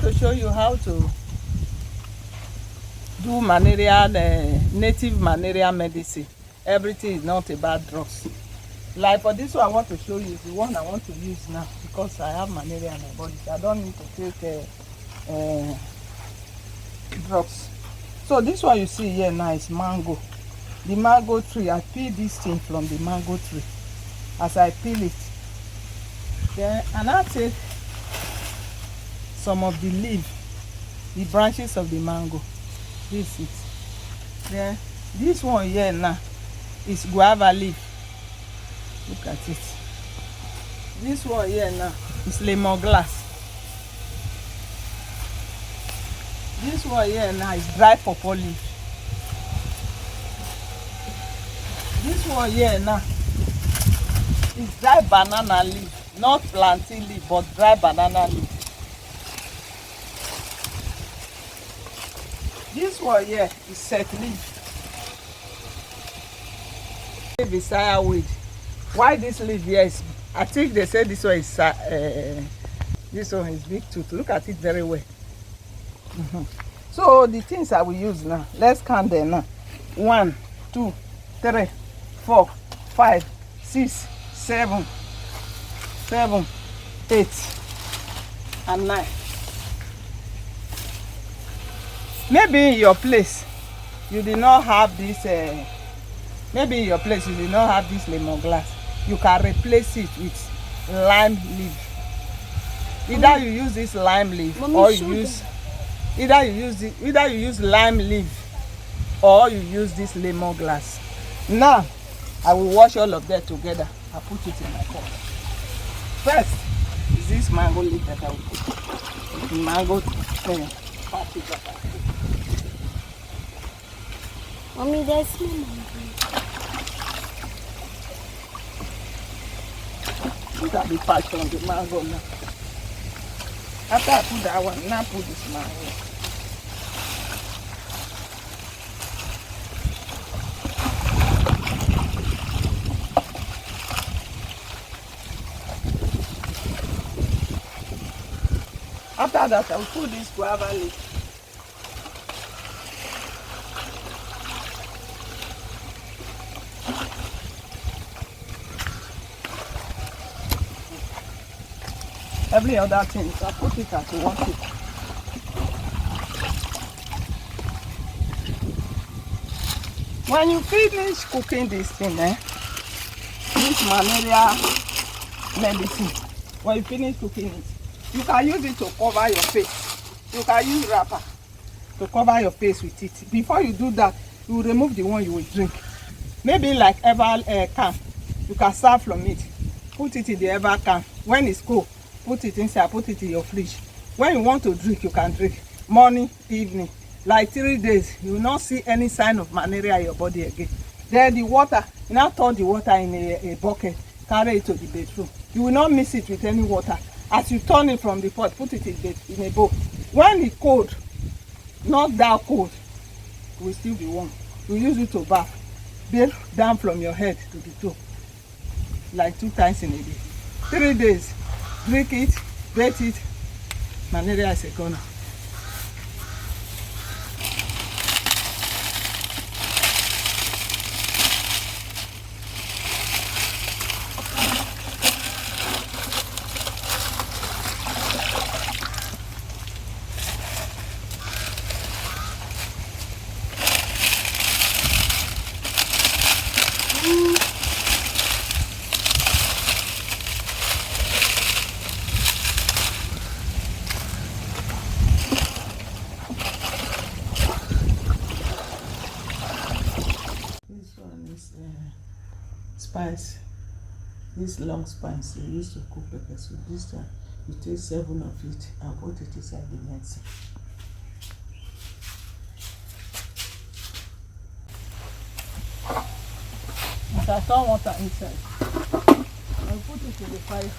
to show you how to do malaria, native malaria medicine. Everything is not about drugs. Like for this one, I want to show you the one I want to use now because I have malaria in my body. So I don't need to take drugs. So this one you see here now is mango. The mango tree, I peel this thing from the mango tree. As I peel it, then and I take some of the leaf, the branches of the mango. This is it. Then this one here now is guava leaf. Look at it. This one here now is lemongrass. This one here now is dry pawpaw leaf. This one here now is dry banana leaf, not plantain leaf, but dry banana leaf. This one here is set leaf. Leaf is fireweed. Why this leaf here is, I think they say this one is big tooth. Look at it very well. So the things I will use now, let's count them now. 1, 2, 3, 4, 5, 6, 7, 8, and 9. Maybe in your place you did not have this. Maybe in your place you did not have this lemongrass. You can replace it with lime leaf. Either you use this lime leaf, or you use either you use lime leaf, or you use this lemongrass. Now I will wash all of them together. I put it in my pot. First is this mango leaf that I will put. The mango package that I put. Mommy, there's no mango. Look at the patch on the mango now. After I put that one, now put this mango. After that, I will put this guava leaf. Every other thing, I put it as one tip. When you finish cooking this thing, this malaria medicine, when you finish cooking it, you can use it to cover your face. You can use wrapper to cover your face with it. Before you do that, you will remove the one you will drink. Maybe like Herbal can. You can serve from it. Put it in the Herbal can. When it's cold, put it inside, put it in your fridge. When you want to drink, you can drink. Morning, evening. Like 3 days, you will not see any sign of malaria in your body again. Then the water, you now turn the water in a bucket, carry it to the bedroom. You will not mix it with any water. As you turn it from the pot, put it in a bowl. When it's cold, not that cold, it will still be warm. You use it to bath. Bathe down from your head to the toe. Like 2 times in a day. 3 days. Drink it, bathe it, malaria is a goner. Spice, this long spice you use to cook pepper soup. This time you take 7 of it and put it inside the medicine. As I turn water inside, I'll put it in the fire.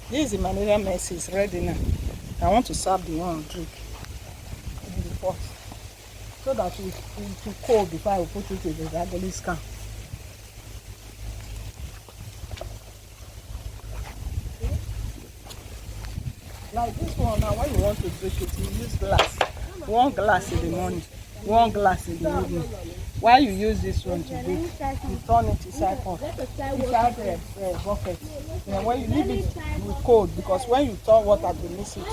This is the malaria medicine, is ready now. I want to serve the one drink in the pot. so that it will cold before I will put it in the herbalist can. Like this one now, when you want to drink it, you use glass. 1 glass in the morning, 1 glass in the evening. While you use this one to drink, you turn it inside the bucket. Then when you leave it with cold, because when you turn water to mix it,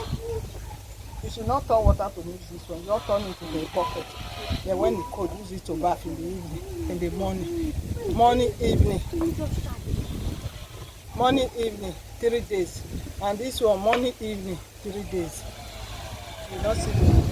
you should not turn water to mix this one. You don't turn it in the bucket. Then when it's cold, use it to bath in the evening, in the morning, morning, evening, 3 days. And this one morning, evening, 3 days. You don't see the